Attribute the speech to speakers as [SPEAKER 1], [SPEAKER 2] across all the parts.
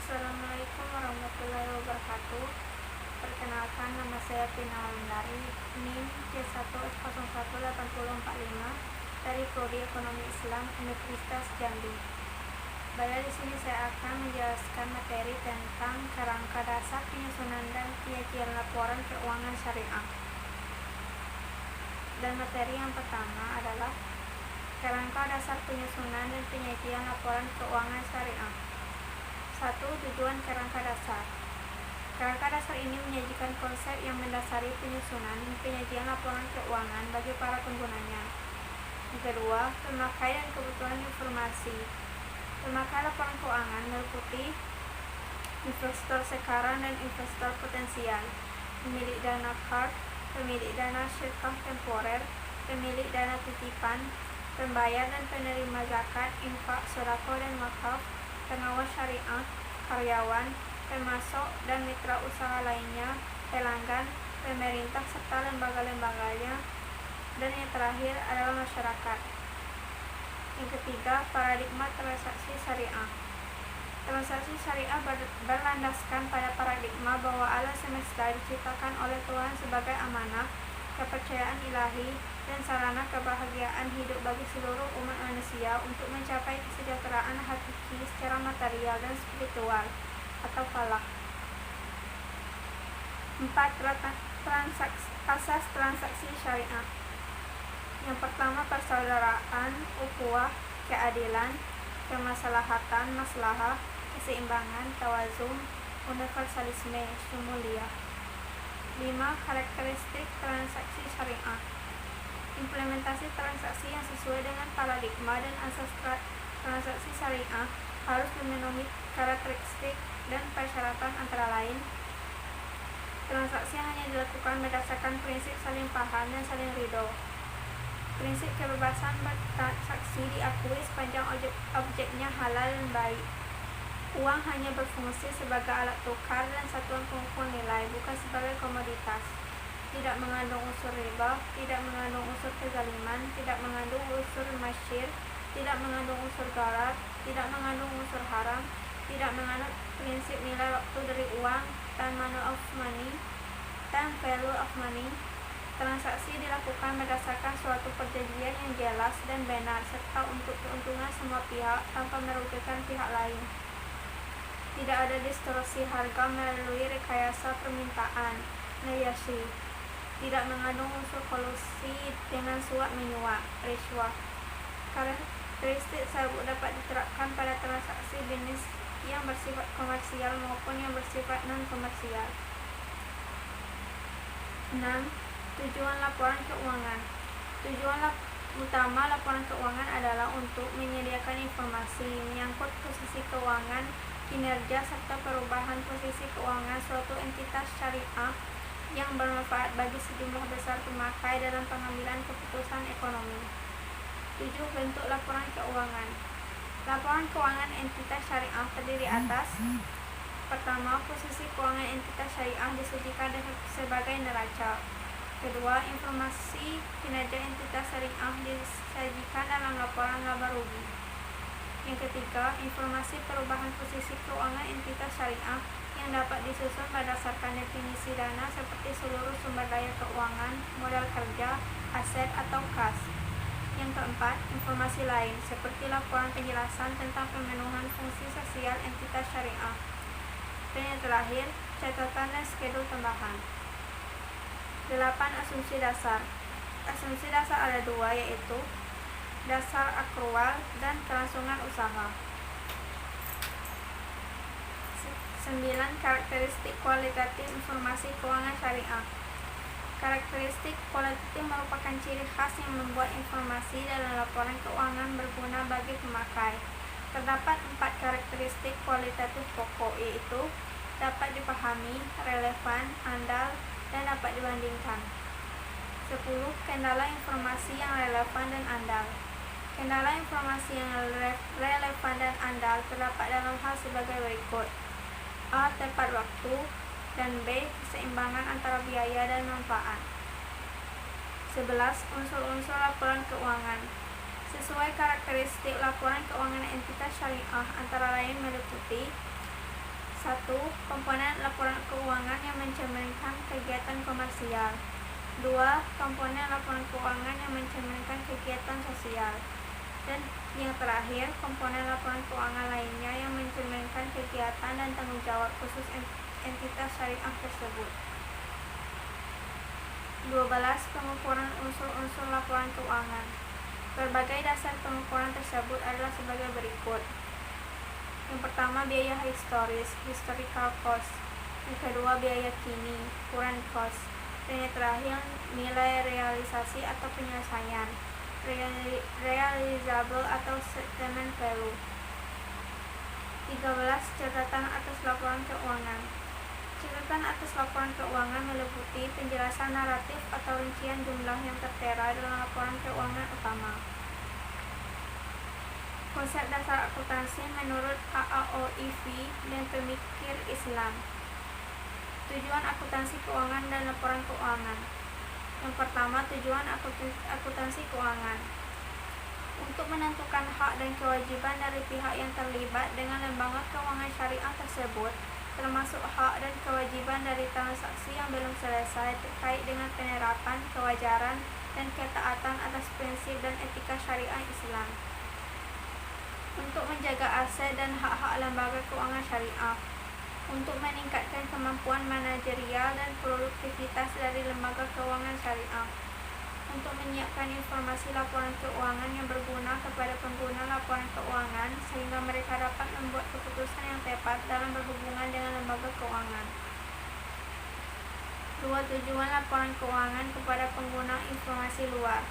[SPEAKER 1] Assalamualaikum warahmatullahi wabarakatuh. Perkenalkan, nama saya Pina Wulandari, NIM C1018045 dari Prodi Ekonomi Islam Universitas Jambi. Di sini saya akan menjelaskan materi tentang kerangka dasar penyusunan dan penyajian laporan keuangan syariah. Dan materi yang pertama adalah kerangka dasar penyusunan dan penyajian laporan keuangan syariah. 1. Tujuan kerangka dasar. Kerangka dasar ini menyajikan konsep yang mendasari penyusunan dan penyajian laporan keuangan bagi para penggunanya. Yang kedua, pemakaian dan kebutuhan informasi. Pemakai laporan keuangan meliputi investor sekarang dan investor potensial, pemilik dana card, pemilik dana syirkah temporer, pemilik dana titipan, pembayar dan penerima zakat, infak, sedekah dan wakaf, pengawas syariah, karyawan, pemasok dan mitra usaha lainnya, pelanggan, pemerintah serta lembaga-lembaganya, dan yang terakhir adalah masyarakat. Yang ketiga, paradigma transaksi syariah. Transaksi syariah berlandaskan pada paradigma bahwa alam semesta diciptakan oleh Tuhan sebagai amanah, kepercayaan ilahi, dan sarana kebahagiaan hidup bagi seluruh umat manusia untuk mencapai kesejahteraan hakiki secara material dan spiritual atau falak. 4. Asas transaksi syariah. Yang pertama, persaudaraan, ukhuwah, keadilan, kemaslahatan, maslahah, keseimbangan, tawazun, universalisme, syumuliyah. 5. Karakteristik transaksi syariah. Implementasi transaksi yang sesuai dengan paradigma dan asas transaksi syariah harus memenuhi karakteristik dan persyaratan antara lain. Transaksi hanya dilakukan berdasarkan prinsip saling paham dan saling ridho. Prinsip kebebasan bertransaksi diakui sepanjang objeknya halal dan baik. Uang hanya berfungsi sebagai alat tukar dan satuan pengukur nilai, bukan sebagai komoditas. Tidak mengandung unsur riba, tidak mengandung unsur kezaliman, tidak mengandung unsur masyir, tidak mengandung unsur gharar, tidak mengandung unsur haram, tidak mengandung prinsip nilai waktu dari uang, time value of money. Transaksi dilakukan berdasarkan suatu perjanjian yang jelas dan benar serta untuk keuntungan semua pihak tanpa merugikan pihak lain. Tidak ada distorsi harga melalui rekayasa permintaan, negotiasi. Tidak mengandung unsur kolusi dengan suap menyuap, rishwah. Karakteristik tersebut dapat diterapkan pada transaksi bisnis yang bersifat komersial maupun yang bersifat non-komersial. 6. Tujuan laporan keuangan. Tujuan utama laporan keuangan adalah untuk menyediakan informasi menyangkut posisi keuangan, kinerja, serta perubahan posisi keuangan suatu entitas syariah yang bermanfaat bagi sejumlah besar pemakai dalam pengambilan keputusan ekonomi. 7. Bentuk laporan keuangan. Laporan keuangan entitas syariah terdiri atas: pertama, posisi keuangan entitas syariah disajikan sebagai neraca. Kedua, informasi kinerja entitas syariah disajikan dalam laporan laba rugi. Yang ketiga, informasi perubahan posisi keuangan entitas syariah yang dapat disusun berdasarkan definisi dana seperti seluruh sumber daya keuangan, modal kerja, aset atau kas. Yang keempat, informasi lain seperti laporan penjelasan tentang pemenuhan fungsi sosial entitas syariah. Dan yang terakhir, catatan dan skedul tambahan. 8. Asumsi dasar. Asumsi dasar ada dua, yaitu dasar akrual dan kelangsungan usaha. 9. Karakteristik kualitatif informasi keuangan syariah. Karakteristik kualitatif merupakan ciri khas yang membuat informasi dalam laporan keuangan berguna bagi pemakai. Terdapat 4 karakteristik kualitatif pokok, yaitu dapat dipahami, relevan, andal, dan dapat dibandingkan. 10. Kendala informasi yang relevan dan andal. Kendala informasi yang relevan dan andal terdapat dalam hal sebagai berikut: A. Tepat waktu, dan B. Keseimbangan antara biaya dan manfaat. 11. Unsur-unsur laporan keuangan. Sesuai karakteristik laporan keuangan entitas syariah antara lain meliputi 1. Komponen laporan keuangan yang mencerminkan kegiatan komersial. 2. Komponen laporan keuangan yang mencerminkan kegiatan sosial. Dan yang terakhir, komponen laporan keuangan lainnya yang mencerminkan kegiatan dan tanggung jawab khusus entitas syariah tersebut. 12. Pengukuran unsur-unsur laporan keuangan. Berbagai dasar pengukuran tersebut adalah sebagai berikut. Yang pertama, biaya historis, historical cost. Yang kedua, biaya kini, current cost. Dan yang terakhir, nilai realisasi atau penyelesaian, realizable atau settlement value. 13. Catatan atas laporan keuangan. Catatan atas laporan keuangan meliputi penjelasan naratif atau rincian jumlah yang tertera dalam laporan keuangan utama. Konsep dasar akuntansi menurut AAOIV dan pemikir Islam. Tujuan akuntansi keuangan dan laporan keuangan. Yang pertama, tujuan akuntansi keuangan untuk menentukan hak dan kewajiban dari pihak yang terlibat dengan lembaga keuangan syariah tersebut, termasuk hak dan kewajiban dari transaksi yang belum selesai terkait dengan penerapan, kewajaran, dan ketaatan atas prinsip dan etika syariah Islam. Untuk menjaga aset dan hak-hak lembaga keuangan syariah, untuk meningkatkan kemampuan manajerial dan produktivitas dari lembaga keuangan syariah, untuk menyiapkan informasi laporan keuangan yang berguna kepada pengguna laporan keuangan sehingga mereka dapat membuat keputusan yang tepat dalam berhubungan dengan lembaga keuangan. 2. Tujuan laporan keuangan kepada pengguna informasi luar.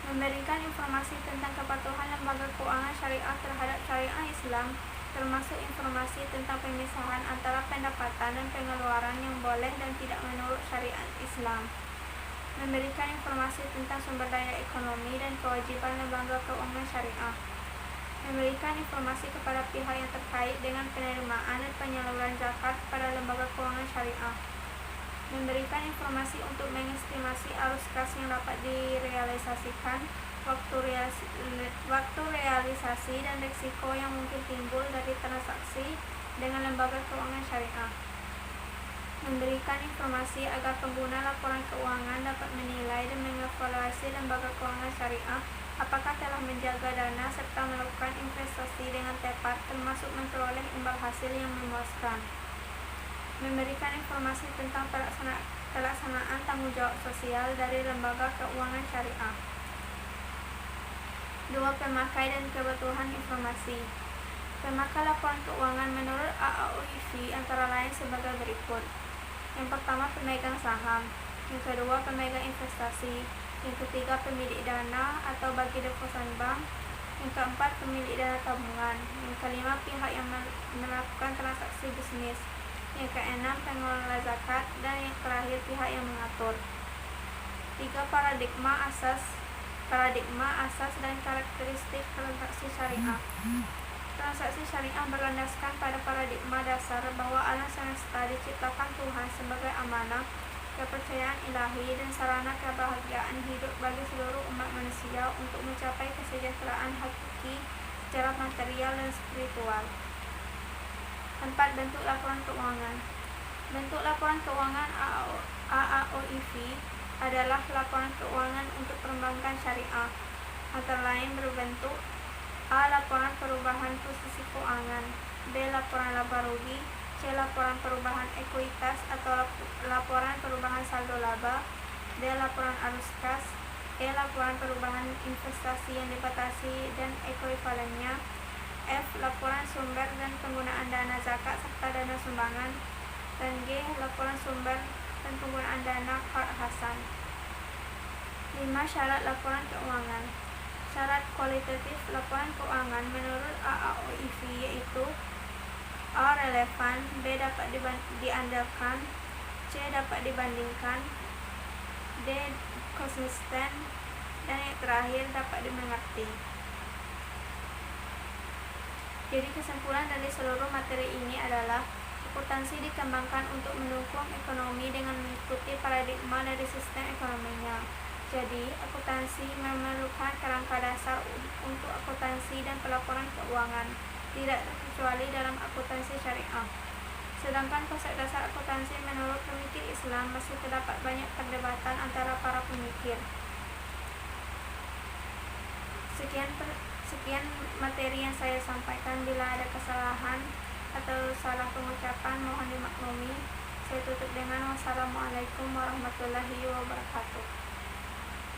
[SPEAKER 1] Memberikan informasi tentang kepatuhan lembaga keuangan syariah terhadap syariah Islam, termasuk informasi tentang pemisahan antara pendapatan dan pengeluaran yang boleh dan tidak menurut syariat Islam. Memberikan informasi tentang sumber daya ekonomi dan kewajiban lembaga keuangan syariah. Memberikan informasi kepada pihak yang terkait dengan penerimaan dan penyaluran zakat pada lembaga keuangan syariah. Memberikan informasi untuk mengestimasi arus kas yang dapat direalisasikan, waktu realisasi dan risiko yang mungkin timbul dari transaksi dengan lembaga keuangan syariah. Memberikan informasi agar pengguna laporan keuangan dapat menilai dan mengevaluasi lembaga keuangan syariah apakah telah menjaga dana serta melakukan investasi dengan tepat, termasuk memperoleh imbal hasil yang memuaskan. Memberikan informasi tentang pelaksanaan tanggung jawab sosial dari lembaga keuangan syariah. 2. Pemakai dan kebutuhan informasi. Pemakai laporan keuangan menurut AAOIV antara lain sebagai berikut. Yang pertama, pemegang saham. Yang kedua, pemegang investasi. Yang ketiga, pemilik dana atau bagi deposan bank. Yang keempat, pemilik dana tabungan. Yang kelima, pihak yang melakukan transaksi bisnis. Yang keenam, pengelola zakat. Dan yang terakhir, pihak yang mengatur. 3. Paradigma asas dan karakteristik transaksi syariah. Transaksi syariah berlandaskan pada paradigma dasar bahwa alam semesta diciptakan Tuhan sebagai amanah, kepercayaan ilahi, dan sarana kebahagiaan hidup bagi seluruh umat manusia untuk mencapai kesejahteraan hakiki secara material dan spiritual. 4. Bentuk laporan keuangan. Bentuk laporan keuangan AAOIV adalah laporan keuangan untuk perbankan syariah, antara lain berbentuk: A. Laporan perubahan posisi keuangan, B. Laporan laba rugi, C. Laporan perubahan ekuitas atau laporan perubahan saldo laba, D. Laporan arus kas, E. Laporan perubahan investasi yang dibatasi dan ekuivalennya, F. Laporan sumber dan penggunaan dana zakat serta dana sumbangan, dan G. Laporan sumber dan penggunaan dana Qard Hasan. 5. Syarat laporan keuangan. Syarat kualitatif laporan keuangan menurut AAOIV yaitu: A. Relevan, B. Dapat diandalkan, C. Dapat dibandingkan, D. Konsisten, dan yang terakhir dapat dimengerti. Jadi kesimpulan dari seluruh materi ini adalah akuntansi dikembangkan untuk mendukung ekonomi dengan mengikuti paradigma dari sistem ekonominya. Jadi, akuntansi memerlukan kerangka dasar untuk akuntansi dan pelaporan keuangan, tidak terkecuali dalam akuntansi syariah. Sedangkan konsep dasar akuntansi menurut pemikir Islam masih terdapat banyak perdebatan antara para pemikir. Sekian materi yang saya sampaikan. Bila ada kesalahan atau salah pengucapan mohon dimaklumi. Saya tutup dengan wassalamualaikum warahmatullahi wabarakatuh.